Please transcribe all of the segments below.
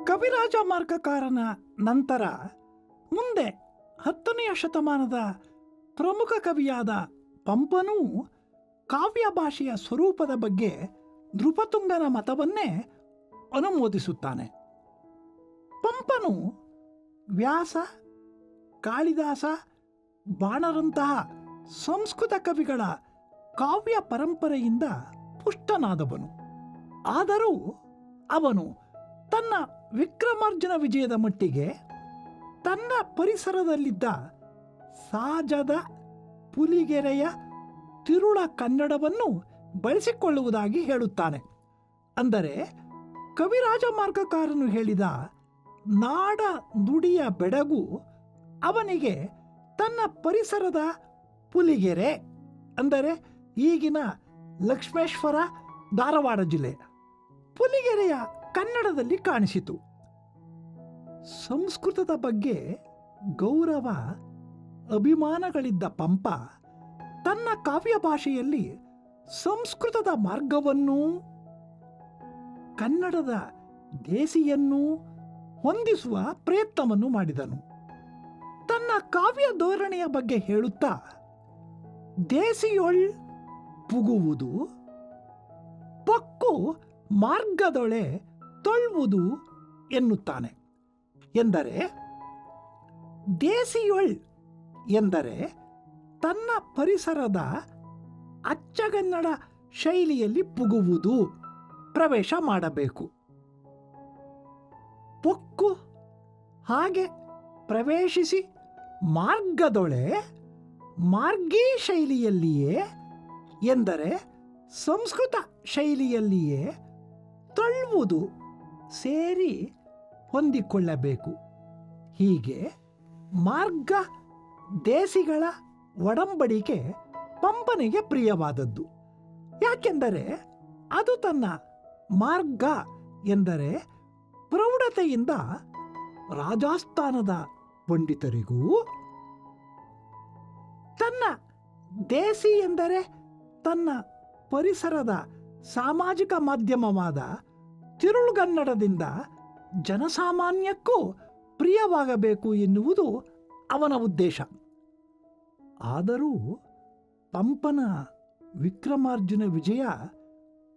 ಕವಿರಾಜ ಮಾರ್ಗಕಾರನ ನಂತರ ಮುಂದೆ 10ನೇ ಶತಮಾನದ ಪ್ರಮುಖ ಕವಿಯಾದ ಪಂಪನೂ ಕಾವ್ಯ ಭಾಷೆಯ ಸ್ವರೂಪದ ಬಗ್ಗೆ ನೃಪತುಂಗನ ಮತವನ್ನೇ ಅನುಮೋದಿಸುತ್ತಾನೆ. ಪಂಪನು ವ್ಯಾಸ, ಕಾಳಿದಾಸ, ಬಾಣರಂತಹ ಸಂಸ್ಕೃತ ಕವಿಗಳ ಕಾವ್ಯ ಪರಂಪರೆಯಿಂದ ಪುಷ್ಟನಾದವನು. ಆದರೂ ಅವನು ತನ್ನ ವಿಕ್ರಮಾರ್ಜುನ ವಿಜಯದ ಮಟ್ಟಿಗೆ ತನ್ನ ಪರಿಸರದಲ್ಲಿದ್ದ ಸಾಜದ, ಪುಲಿಗೆರೆಯ, ತಿರುಳ ಕನ್ನಡವನ್ನು ಬಳಸಿಕೊಳ್ಳುವುದಾಗಿ ಹೇಳುತ್ತಾನೆ. ಅಂದರೆ ಕವಿರಾಜ ಮಾರ್ಗಕಾರನು ಹೇಳಿದ ನಾಡ ನುಡಿಯ ಬೆಡಗು ಅವನಿಗೆ ತನ್ನ ಪರಿಸರದ ಪುಲಿಗೆರೆ, ಅಂದರೆ ಈಗಿನ ಲಕ್ಷ್ಮೇಶ್ವರ, ಧಾರವಾಡ ಜಿಲ್ಲೆ, ಪುಲಿಗೆರೆಯ ಕನ್ನಡದಲ್ಲಿ ಕಾಣಿಸಿತು. ಸಂಸ್ಕೃತದ ಬಗ್ಗೆ ಗೌರವ ಅಭಿಮಾನಗಳಿದ್ದ ಪಂಪ ತನ್ನ ಕಾವ್ಯ ಭಾಷೆಯಲ್ಲಿ ಸಂಸ್ಕೃತದ ಮಾರ್ಗವನ್ನೂ ಕನ್ನಡದ ದೇಸಿಯನ್ನೂ ಹೊಂದಿಸುವ ಪ್ರಯತ್ನವನ್ನು ಮಾಡಿದನು. ತನ್ನ ಕಾವ್ಯ ಧೋರಣೆಯ ಬಗ್ಗೆ ಹೇಳುತ್ತಾ ದೇಸಿಯೊಳ್ ಪುಗುವುದು, ಪಕ್ಕು ಮಾರ್ಗದೊಳೆ ತೊಳ್ವುದು ಎನ್ನುತ್ತಾನೆ. ಎಂದರೆ ದೇಸಿಯೊಳ್ ಎಂದರೆ ತನ್ನ ಪರಿಸರದ ಅಚ್ಚಗನ್ನಡ ಶೈಲಿಯಲ್ಲಿ ಪುಗುವುದು, ಪ್ರವೇಶ ಮಾಡಬೇಕು. ಪೊಕ್ಕು ಹಾಗೆ ಪ್ರವೇಶಿಸಿ ಮಾರ್ಗದೊಳೆ ಮಾರ್ಗೀ ಶೈಲಿಯಲ್ಲಿಯೇ, ಎಂದರೆ ಸಂಸ್ಕೃತ ಶೈಲಿಯಲ್ಲಿಯೇ ತಳ್ಳುವುದು, ಸೇರಿ ಹೊಂದಿಕೊಳ್ಳಬೇಕು. ಹೀಗೆ ಮಾರ್ಗ ದೇಸಿಗಳ ಒಡಂಬಡಿಕೆ ಪಂಪನಿಗೆ ಪ್ರಿಯವಾದದ್ದು. ಯಾಕೆಂದರೆ ಅದು ತನ್ನ ಮಾರ್ಗ ಎಂದರೆ ಪ್ರೌಢತೆಯಿಂದ ರಾಜಸ್ಥಾನದ ಪಂಡಿತರಿಗೂ, ತನ್ನ ದೇಸಿ ಎಂದರೆ ತನ್ನ ಪರಿಸರದ ಸಾಮಾಜಿಕ ಮಾಧ್ಯಮವಾದ ತಿರುಳುಗನ್ನಡದಿಂದ ಜನಸಾಮಾನ್ಯಕ್ಕೂ ಪ್ರಿಯವಾಗಬೇಕು ಎನ್ನುವುದು ಅವನ ಉದ್ದೇಶ. ಆದರೂ ಪಂಪನ ವಿಕ್ರಮಾರ್ಜುನ ವಿಜಯ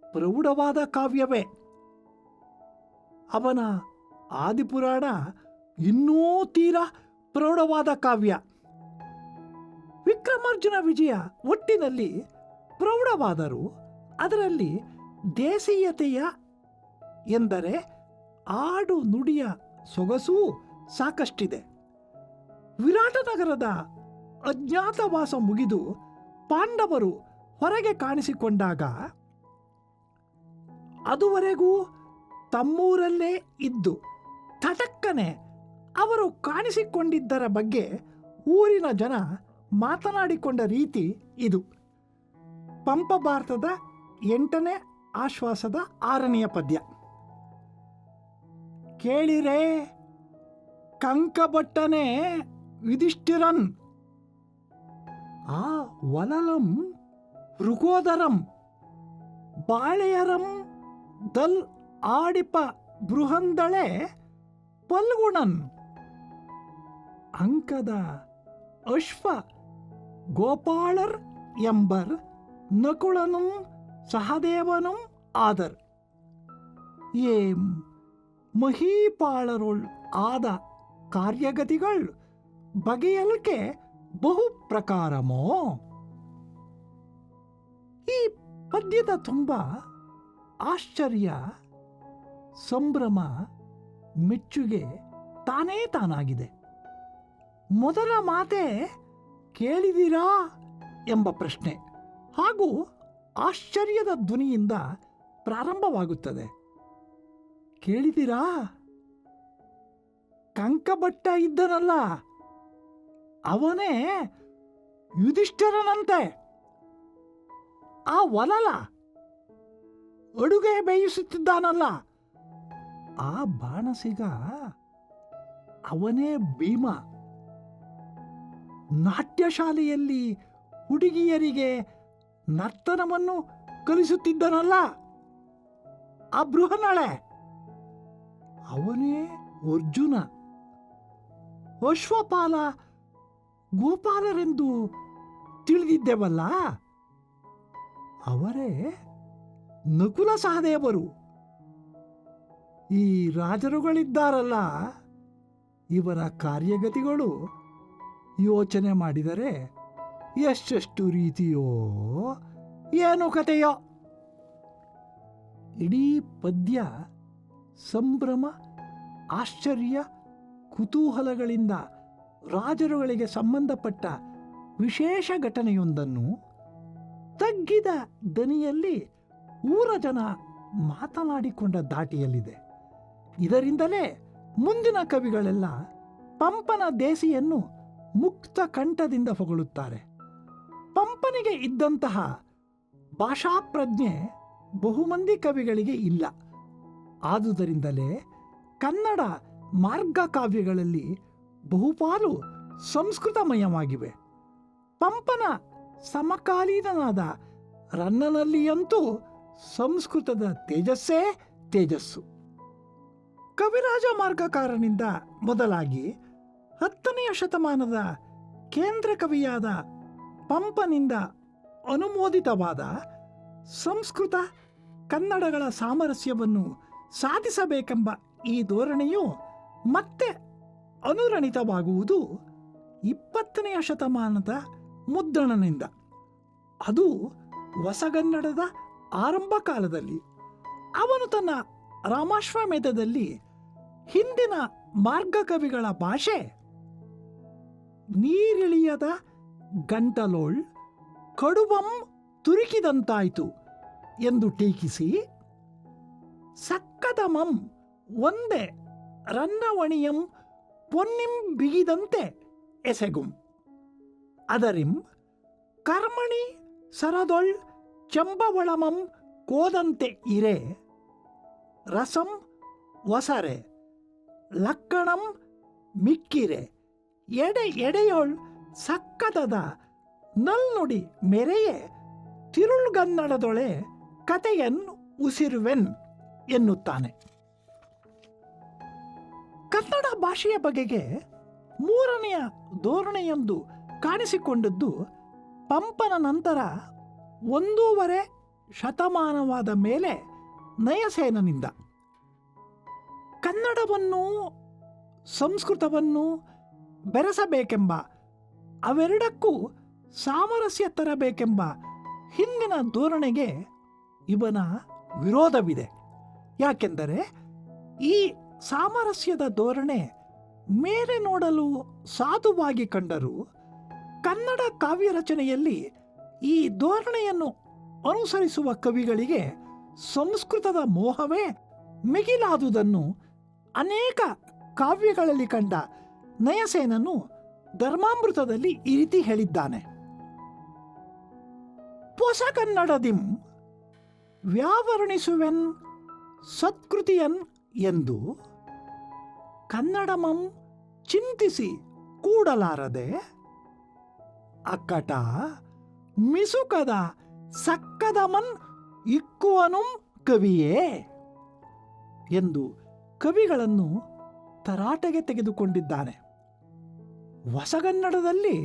ಪ್ರೌಢವಾದ ಕಾವ್ಯವೇ. ಅವನ ಆದಿಪುರಾಣ ಇನ್ನೂ ತೀರಾ ಪ್ರೌಢವಾದ ಕಾವ್ಯ. ವಿಕ್ರಮಾರ್ಜುನ ವಿಜಯ ಒಟ್ಟಿನಲ್ಲಿ ಪ್ರೌಢವಾದರೂ ಅದರಲ್ಲಿ ದೇಸೀಯತೆಯ, ಎಂದರೆ ಆಡು ನುಡಿಯ ಸೊಗಸೂ ಸಾಕಷ್ಟಿದೆ. ವಿರಾಟನಗರದ ಅಜ್ಞಾತವಾಸ ಮುಗಿದು ಪಾಂಡವರು ಹೊರಗೆ ಕಾಣಿಸಿಕೊಂಡಾಗ ಅದುವರೆಗೂ ತಮ್ಮೂರಲ್ಲೇ ಇದ್ದು ತಟಕ್ಕನೆ ಅವರು ಕಾಣಿಸಿಕೊಂಡಿದ್ದರ ಬಗ್ಗೆ ಊರಿನ ಜನ ಮಾತನಾಡಿಕೊಂಡ ರೀತಿ ಇದು. ಪಂಪ ಭಾರತದ 8ನೇ ಆಶ್ವಾಸದ 6ನೆಯ ಪದ್ಯ. ಕೇಳಿರೆ ಕಂಕಭಟ್ಟನೆ ಯುಧಿಷ್ಠಿರನ್ ಆ ವಲಲಂ ಋಗೋದರಂ ಬಾಳೆಯರಂ ದಲ್ ಆಡಿಪ ಬೃಹಂದಳೆ ಪಲ್ಗುಣನ್ ಅಂಕದ ಅಶ್ವ ಗೋಪಾಳರ್ ಎಂಬರ್ ನಕುಳನು ಸಹದೇವನು ಆದರ್ ಏಂ ಮಹೀಪಾಳರುಳ್ ಆದ ಕಾರ್ಯಗತಿಗಳ್ ಬಗೆಯಲ್ಕೆ ಬಹು ಪ್ರಕಾರಮೋ. ಈ ಪದ್ಯದ ತುಂಬ ಆಶ್ಚರ್ಯ, ಸಂಭ್ರಮ, ಮೆಚ್ಚುಗೆ ತಾನೇ ತಾನಾಗಿದೆ. ಮೊದಲ ಮಾತೆ ಕೇಳಿದಿರಾ ಎಂಬ ಪ್ರಶ್ನೆ ಹಾಗೂ ಆಶ್ಚರ್ಯದ ಧ್ವನಿಯಿಂದ ಪ್ರಾರಂಭವಾಗುತ್ತದೆ. ಕೇಳಿದಿರಾ? ಕಂಕಭಟ್ಟ ಇದ್ದನಲ್ಲ, ಅವನೇ ಯುಧಿಷ್ಠಿರನಂತೆ. ಆ ವಲಲ ಅಡುಗೆ ಬೇಯಿಸುತ್ತಿದ್ದಾನಲ್ಲ, ಆ ಬಾಣಸಿಗ ಅವನೇ ಭೀಮ. ನಾಟ್ಯಶಾಲೆಯಲ್ಲಿ ಹುಡುಗಿಯರಿಗೆ ನರ್ತನವನ್ನು ಕಲಿಸುತ್ತಿದ್ದನಲ್ಲ, ಆ ಬೃಹನ್ನಳೆ ಅವನೇ ಅರ್ಜುನ. ಅಶ್ವಪಾಲ ಗೋಪಾಲರೆಂದು ತಿಳಿದಿದ್ದೆವಲ್ಲ, ಅವರೇ ನಕುಲ ಸಹದೇವರು. ಈ ರಾಜರುಗಳಿದ್ದಾರಲ್ಲ, ಇವರ ಕಾರ್ಯಗತಿಗಳು ಯೋಚನೆ ಮಾಡಿದರೆ ಎಷ್ಟೆಷ್ಟು ರೀತಿಯೋ ಏನೋ ಕಥೆಯೋ. ಇಡೀ ಪದ್ಯ ಸಂಭ್ರಮ, ಆಶ್ಚರ್ಯ, ಕುತೂಹಲಗಳಿಂದ ರಾಜರುಗಳಿಗೆ ಸಂಬಂಧಪಟ್ಟ ವಿಶೇಷ ಘಟನೆಯೊಂದನ್ನು ತಗ್ಗಿದ ದನಿಯಲ್ಲಿ ಊರ ಜನ ಮಾತನಾಡಿಕೊಂಡ ದಾಟಿಯಲ್ಲಿದೆ. ಇದರಿಂದಲೇ ಮುಂದಿನ ಕವಿಗಳೆಲ್ಲ ಪಂಪನ ದೇಸಿಯನ್ನು ಮುಕ್ತ ಕಂಠದಿಂದ ಹೊಗಳುತ್ತಾರೆ. ಪಂಪನಿಗೆ ಇದ್ದಂತಹ ಭಾಷಾಪ್ರಜ್ಞೆ ಬಹುಮಂದಿ ಕವಿಗಳಿಗೆ ಇಲ್ಲ. ಆದುದರಿಂದಲೇ ಕನ್ನಡ ಮಾರ್ಗ ಕಾವ್ಯಗಳಲ್ಲಿ ಬಹುಪಾಲು ಸಂಸ್ಕೃತಮಯವಾಗಿವೆ. ಪಂಪನ ಸಮಕಾಲೀನನಾದ ರನ್ನನಲ್ಲಿಯಂತೂ ಸಂಸ್ಕೃತದ ತೇಜಸ್ಸೇ ತೇಜಸ್ಸು. ಕವಿರಾಜ ಮಾರ್ಗಕಾರನಿಂದ ಮೊದಲಾಗಿ 10ನೆಯ ಶತಮಾನದ ಕೇಂದ್ರ ಕವಿಯಾದ ಪಂಪನಿಂದ ಅನುಮೋದಿತವಾದ ಸಂಸ್ಕೃತ ಕನ್ನಡಗಳ ಸಾಮರಸ್ಯವನ್ನು ಸಾಧಿಸಬೇಕೆಂಬ ಈ ಧೋರಣೆಯು ಮತ್ತೆ ಅನುರಣಿತವಾಗುವುದು 20ನೆಯ ಶತಮಾನದ ಮುದ್ರಣನಿಂದ. ಅದು ಹೊಸಗನ್ನಡದ ಆರಂಭ ಕಾಲದಲ್ಲಿ. ಅವನು ತನ್ನ ರಾಮಾಶ್ವಮೇಧದಲ್ಲಿ ಹಿಂದಿನ ಮಾರ್ಗಕವಿಗಳ ಭಾಷೆ ನೀರಿಳಿಯದ ಗಂಟಲೋಳ್ ಕಡುಬಂ ತುರುಕಿದಂತಾಯ್ತು ಎಂದು ಟೀಕಿಸಿ, ಸಕ್ಕದಮಂ ಒಂದೇ ರನ್ನವಣಿಯಂ ಪೊನ್ನಿಂ ಬಿಗಿದಂತೆ ಎಸೆಗುಂ ಅದರಿಂ ಕರ್ಮಣಿ ಸರದೊಳ್ ಚೆಂಬವಳಮಂ ಕೋದಂತೆ ಇರೆ ರಸಂ ಒಸರೆ ಲಕ್ಕಣಂ ಮಿಕ್ಕಿರೆ ಎಡೆ ಎಡೆಯೊಳ್ ಸಕ್ಕದದ ನಲ್ನುಡಿ ಮೆರೆಯೆ ತಿರುಳ್ಗನ್ನಡದೊಳೆ ಕತೆಯನ್ ಉಸಿರುವೆನ್ ಎನ್ನುತ್ತಾನೆ. ಕನ್ನಡ ಭಾಷೆಯ ಬಗೆಗೆ 3ನೆಯ ಧೋರಣೆಯೊಂದು ಕಾಣಿಸಿಕೊಂಡದ್ದು ಪಂಪನ ನಂತರ 1.5 ಶತಮಾನವಾದ ಮೇಲೆ ನಯಸೇನನಿಂದ. ಕನ್ನಡವನ್ನು ಸಂಸ್ಕೃತವನ್ನು ಬೆರೆಸಬೇಕೆಂಬ, ಅವೆರಡಕ್ಕೂ ಸಾಮರಸ್ಯ ತರಬೇಕೆಂಬ ಹಿಂದಿನ ಧೋರಣೆಗೆ ಇವನ ವಿರೋಧವಿದೆ. ಯಾಕೆಂದರೆ ಈ ಸಾಮರಸ್ಯದ ಧೋರಣೆ ಮೇಲೆ ನೋಡಲು ಸಾಧುವಾಗಿ ಕಂಡರೂ ಕನ್ನಡ ಕಾವ್ಯ ರಚನೆಯಲ್ಲಿ ಈ ಧೋರಣೆಯನ್ನು ಅನುಸರಿಸುವ ಕವಿಗಳಿಗೆ ಸಂಸ್ಕೃತದ ಮೋಹವೇ ಮಿಗಿಲಾದುದನ್ನು ಅನೇಕ ಕಾವ್ಯಗಳಲ್ಲಿ ಕಂಡ ನಯಸೇನನು ಧರ್ಮಾಮೃತದಲ್ಲಿ ಈ ರೀತಿ ಹೇಳಿದ್ದಾನೆ. ಹೊಸಗನ್ನಡದಿಂ ವ್ಯಾವರ್ಣಿಸುವೆನ್ ಸತ್ಕೃತಿಯನ್ ಎಂದು ಕನ್ನಡಮಂ ಚಿಂತಿಸಿ ಕೂಡಲಾರದೆ ಅಕ್ಕಟ ಮಿಸುಕದ ಸಕ್ಕದಮನ್ ಇಕ್ಕುವನುಂ ಕವಿಯೇ ಎಂದು ಕವಿಗಳನ್ನು ತರಾಟೆಗೆ ತೆಗೆದುಕೊಂಡಿದ್ದಾನೆ. ಹೊಸಗನ್ನಡದಲ್ಲಿ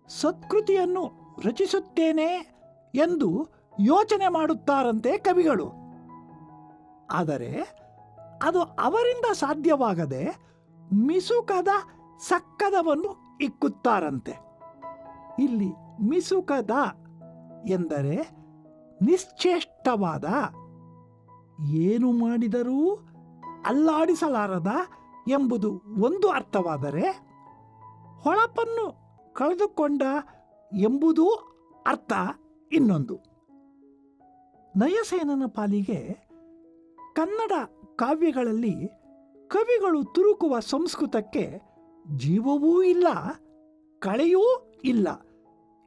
ಸತ್ಕೃತಿಯನ್ನು ರಚಿಸುತ್ತೇನೆ ಎಂದು ಯೋಚನೆ ಮಾಡುತ್ತಾರಂತೆ ಕವಿಗಳು. ಆದರೆ ಅದು ಅವರಿಂದ ಸಾಧ್ಯವಾಗದೆ ಮಿಸುಕದ ಸಕ್ಕದವನ್ನು ಇಕ್ಕುತ್ತಾರಂತೆ. ಇಲ್ಲಿ ಮಿಸುಕದ ಎಂದರೆ ನಿಶ್ಚೇಷ್ಟವಾದ, ಏನು ಮಾಡಿದರೂ ಅಲ್ಲಾಡಿಸಲಾರದ ಎಂಬುದು ಒಂದು ಅರ್ಥವಾದರೆ, ಹೊಳಪನ್ನು ಕಳೆದುಕೊಂಡ ಎಂಬುದೂ ಅರ್ಥ ಇನ್ನೊಂದು. ನಯಸೇನನ ಪಾಲಿಗೆ ಕನ್ನಡ ಕಾವ್ಯಗಳಲ್ಲಿ ಕವಿಗಳು ತುರುಕುವ ಸಂಸ್ಕೃತಕ್ಕೆ ಜೀವವೂ ಇಲ್ಲ, ಕಳೆಯೂ ಇಲ್ಲ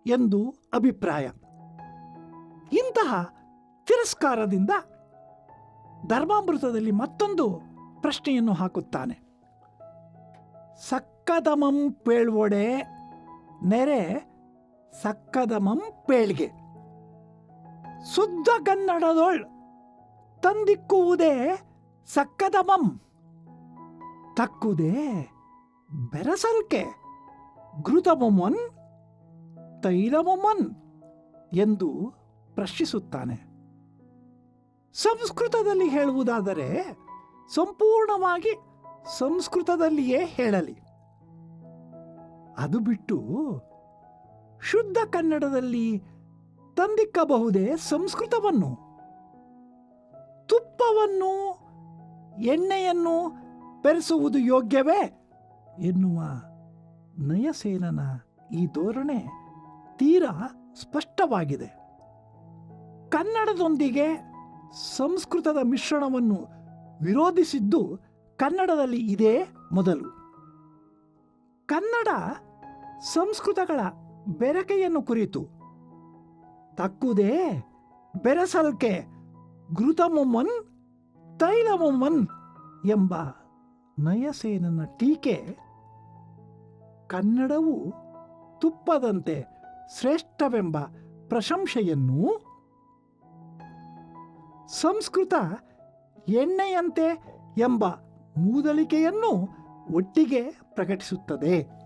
ಎಂದು ಅಭಿಪ್ರಾಯ. ಇಂತಹ ತಿರಸ್ಕಾರದಿಂದ ಧರ್ಮಾಮೃತದಲ್ಲಿ ಮತ್ತೊಂದು ಪ್ರಶ್ನೆಯನ್ನು ಹಾಕುತ್ತಾನೆ. ಸಕ್ಕದಮಂ ಪೇಳ್ವೊಡೆ ನೆರೆ ಸಕ್ಕದಮಂ ಪೇಳ್ಗೆ ಶುದ್ಧ ಕನ್ನಡದೊಳ್ ತಂದಿಕ್ಕುವುದೇ ಸಕ್ಕದಮಂ ತಕ್ಕುದೇ ಬೆರಸಲ್ಕೆ ಘೃತಮೊಮ್ಮನ್ ತೈಲಮೊಮ್ಮನ್ ಎಂದು ಪ್ರಶ್ನಿಸುತ್ತಾನೆ. ಸಂಸ್ಕೃತದಲ್ಲಿ ಹೇಳುವುದಾದರೆ ಸಂಪೂರ್ಣವಾಗಿ ಸಂಸ್ಕೃತದಲ್ಲಿಯೇ ಹೇಳಲಿ. ಅದು ಬಿಟ್ಟು ಶುದ್ಧ ಕನ್ನಡದಲ್ಲಿ ತಂದಿಕ್ಕಬಹುದೇ ಸಂಸ್ಕೃತವನ್ನು? ತುಪ್ಪವನ್ನು ಎಣ್ಣೆಯನ್ನು ಬೆರೆಸುವುದು ಯೋಗ್ಯವೇ ಎನ್ನುವ ನಯಸೇನನ ಈ ಧೋರಣೆ ತೀರಾ ಸ್ಪಷ್ಟವಾಗಿದೆ. ಕನ್ನಡದೊಂದಿಗೆ ಸಂಸ್ಕೃತದ ಮಿಶ್ರಣವನ್ನು ವಿರೋಧಿಸಿದ್ದು ಕನ್ನಡದಲ್ಲಿ ಇದೇ ಮೊದಲು. ಕನ್ನಡ ಸಂಸ್ಕೃತಗಳ ಬೆರಕೆಯನ್ನು ಕುರಿತು ತಕ್ಕುದೇ ಬೆರಸಲ್ಕೆ ಘೃತಮೊಮ್ಮನ್ ತೈಲಮೊಮ್ಮನ್ ಎಂಬ ನಯಸೇನನ ಟೀಕೆ ಕನ್ನಡವು ತುಪ್ಪದಂತೆ ಶ್ರೇಷ್ಠವೆಂಬ ಪ್ರಶಂಸೆಯನ್ನು, ಸಂಸ್ಕೃತ ಎಣ್ಣೆಯಂತೆ ಎಂಬ ಮೂದಲಿಕೆಯನ್ನು ಒಟ್ಟಿಗೆ ಪ್ರಕಟಿಸುತ್ತದೆ.